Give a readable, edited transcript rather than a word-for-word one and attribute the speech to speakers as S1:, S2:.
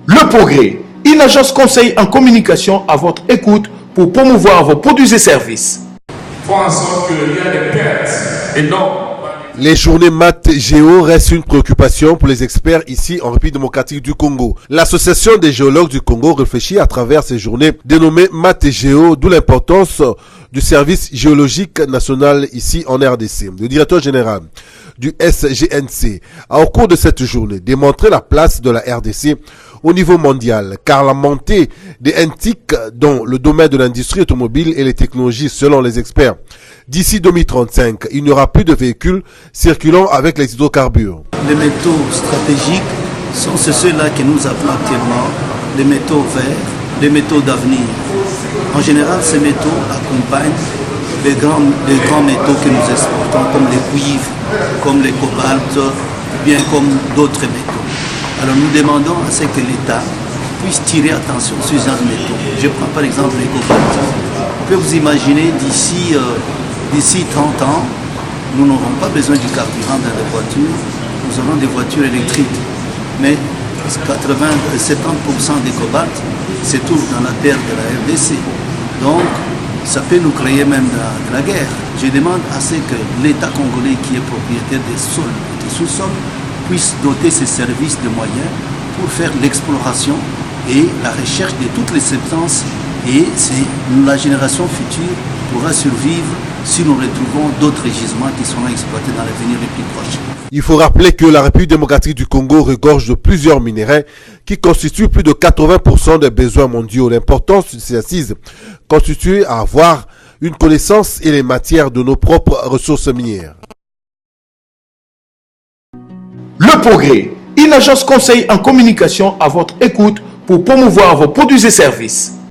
S1: Le Progrès, une agence conseil en communication à votre écoute pour promouvoir vos produits et services.
S2: Faire en sorte qu'il y a des pertes énormes.
S3: Les journées maths géo restent une préoccupation pour les experts ici en République démocratique du Congo. L'Association des géologues du Congo réfléchit à travers ces journées dénommées maths géo, d'où l'importance du service géologique national ici en RDC. Le directeur général du SGNC a au cours de cette journée démontré la place de la RDC au niveau mondial, car la montée des NTIC dans le domaine de l'industrie automobile et les technologies selon les experts. D'ici 2035, il n'y aura plus de véhicules circulant avec les hydrocarbures.
S4: Les métaux stratégiques sont ceux-là que nous appelons actuellement les métaux verts, les métaux d'avenir. En général, ces métaux accompagnent les grands métaux que nous exportons, comme les cuivres, comme les cobaltes, bien comme d'autres métaux. Alors nous demandons à ce que l'État puisse tirer attention sur ces métaux. Je prends par exemple les cobaltes. Vous pouvez vous imaginer d'ici 30 ans, nous n'aurons pas besoin du carburant dans les voitures, nous aurons des voitures électriques. Mais 70% des cobaltes se trouvent dans la terre de la RDC. Donc, ça peut nous créer même de la guerre. Je demande à ce que l'État congolais qui est propriétaire des sols et des sous-sols puisse doter ses services de moyens pour faire l'exploration et la recherche de toutes les substances, et la génération future pourra survivre si nous retrouvons d'autres gisements qui seront exploités dans l'avenir le plus proche.
S3: Il faut rappeler que la République démocratique du Congo regorge de plusieurs minéraux qui constituent plus de 80% des besoins mondiaux. L'importance de ces assises constitue à avoir une connaissance et les matières de nos propres ressources minières.
S1: Le Progrès, une agence conseil en communication à votre écoute pour promouvoir vos produits et services.